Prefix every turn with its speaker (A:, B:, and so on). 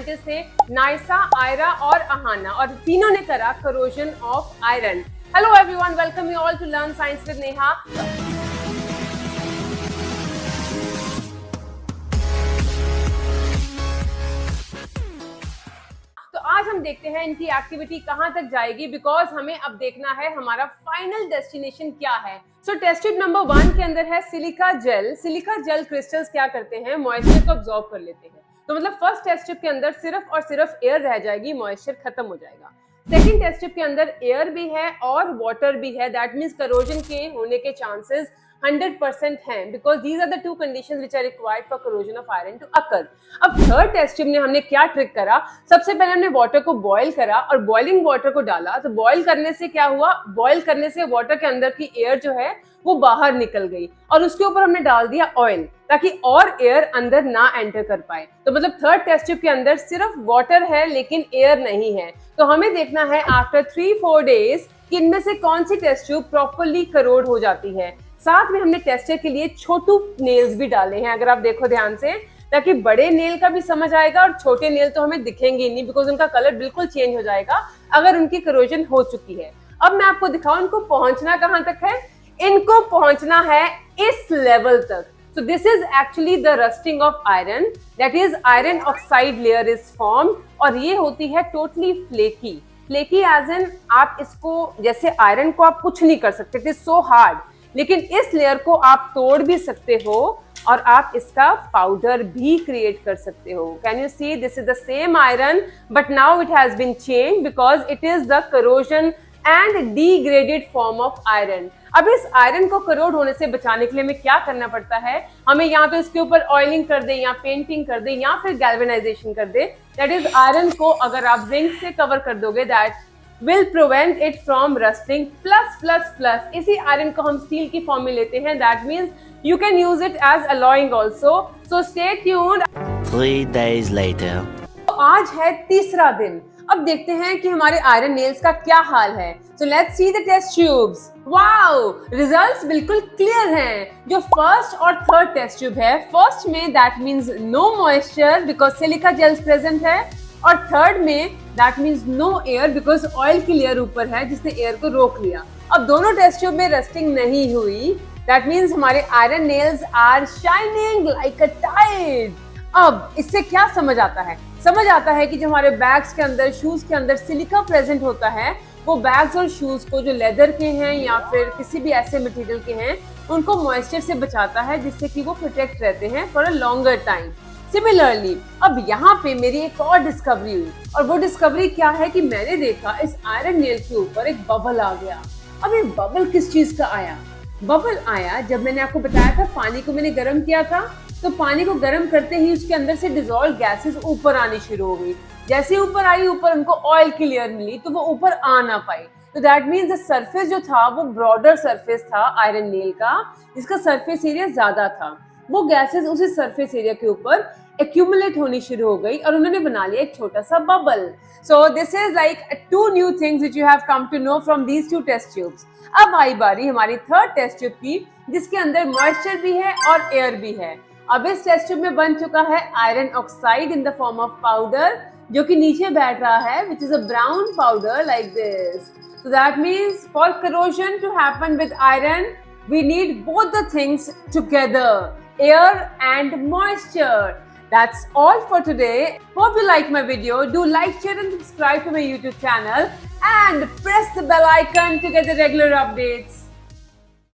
A: Scientist थे नाइसा, आयरा और अहाना, और तीनों ने करा corrosion of iron. Hello everyone, welcome you all to learn science with Neha. तो आज हम देखते हैं इनकी एक्टिविटी कहां तक जाएगी, बिकॉज हमें अब देखना है हमारा फाइनल डेस्टिनेशन क्या है। सो टेस्ट ट्यूब नंबर 1 के अंदर है silica gel. Silica gel crystals क्या करते हैं, मॉइस्चर को अब्सॉर्ब कर लेते हैं। तो मतलब फर्स्ट टेस्ट ट्यूब के अंदर सिर्फ और सिर्फ एयर रह जाएगी, मॉइस्चर खत्म हो जाएगा। सेकेंड टेस्ट ट्यूब के अंदर एयर भी है और वाटर भी है, दैट मीन्स करोजन के होने के चांसेस 100% हैं, because these are the two conditions which are required for corrosion of iron to occur. अब थर्ड टेस्ट ट्यूब ने हमने क्या ट्रिक करा, सबसे पहले हमने वाटर को बॉईल करा और बॉइलिंग वाटर को डाला। तो बॉईल करने से क्या हुआ, बॉईल करने से वाटर के अंदर की एयर जो है वो बाहर निकल गई और उसके ऊपर हमने डाल दिया ऑयल, ताकि और एयर अंदर ना एंटर कर पाए। तो मतलब थर्ड टेस्ट ट्यूब के अंदर सिर्फ वाटर है लेकिन एयर नहीं है। तो हमें देखना है आफ्टर 3-4 डेज कि इनमें से कौन सी टेस्ट ट्यूब प्रॉपर्ली करोड हो जाती है। साथ में हमने टेस्टर के लिए छोटू नेल्स भी डाले हैं, अगर आप देखो ध्यान से, ताकि बड़े नेल का भी समझ आएगा और छोटे नेल तो हमें दिखेंगे नहीं, बिकॉज उनका कलर बिल्कुल चेंज हो जाएगा अगर उनकी करोजन हो चुकी है। अब मैं आपको दिखाऊं इनको पहुंचना कहां तक है। इनको पहुंचना है इस लेवल तक। So this is actually the rusting of iron, that is iron oxide layer is formed, और ये होती है totally flaky. Flaky as in आप इसको, जैसे आयरन को आप कुछ नहीं कर सकते, it is so hard, लेकिन इस लेयर को आप तोड़ भी सकते हो और आप इसका पाउडर भी क्रिएट कर सकते हो। Can you see, this is the same iron but now it has been change because it is the corrosion and degraded form of iron. अब इस आयरन को करोड होने से बचाने के लिए हमें क्या करना पड़ता है, हमें यहाँ पे इसके ऊपर ऑयलिंग कर दे या पेंटिंग कर दे या फिर गैल्वेनाइजेशन कर दे। दैट इज आयरन को अगर आप जिंक से कवर कर दोगे, that will prevent it from rusting। Plus इसी आयरन को हम स्टील की फॉर्म में लेते हैं, that means you can use it as alloying also, so stay tuned।
B: 3 days later।
A: तो आज है तीसरा दिन। अब देखते हैं कि हमारे आयरन नेल्स का क्या हाल है। So let's see the test tubes। Wow, results बिल्कुल क्लियर हैं। जो फर्स्ट और थर्ड टेस्ट ट्यूब है, फर्स्ट में that means no moisture because silica gels present है, और थर्ड में that means no air because oil की लेयर ऊपर है जिसने एयर को रोक लिया। अब दोनों टेस्ट ट्यूब में रस्टिंग नहीं हुई, दैट मीन्स हमारे iron nails are shining like a tide. अब इससे क्या समझ आता है, समझ आता है कि जो हमारे बैग्स के अंदर, शूज के अंदर सिलिका प्रेजेंट होता है, वो बैग्स और शूज को जो लेदर के हैं या फिर किसी भी ऐसे मटेरियल के हैं, उनको मॉइस्चर से बचाता है, जिससे कि वो प्रोटेक्ट रहते हैं for a longer time. Similarly अब यहाँ पे मेरी एक और डिस्कवरी हुई, और वो डिस्कवरी क्या है कि मैंने देखा इस आयरन नेल के ऊपर एक बबल आ गया। अब ये बबल किस चीज का आया, बबल आया जब मैंने आपको बताया था पानी को मैंने गर्म किया था, तो पानी को गर्म करते ही उसके अंदर से डिजोल्व गैसेस ऊपर आनी शुरू हो गई। जैसे ऊपर आई, ऊपर उनको ऑयल की लेयर मिली तो वो ऊपर आ ना पाई। तो दैट मीन्स द सरफेस जो था वो ब्रॉडर सरफेस था आयरन नेल का, जिसका सरफेस एरिया ज्यादा था। वो गैसेस उसी सरफेस एरिया के ऊपर एक्यूमुलेट होनी शुरू हो गई और उन्होंने बना लिया एक छोटा सा bubble. So this is like 2 new things which you have come to know from these 2 test tubes. अब आई बारी हमारी थर्ड टेस्ट ट्यूब की, जिसके अंदर मॉइस्चर भी है और एयर भी है। अब इस टेस्ट ट्यूब में बन चुका है iron oxide in the form of powder, जो कि नीचे बैठ रहा है, which is a brown powder like this। So that means for corrosion to happen with iron, we need both the things together, air and moisture। That's all for today. Hope you like my video. Do like, share and subscribe to my YouTube channel and press the bell icon to get the regular updates.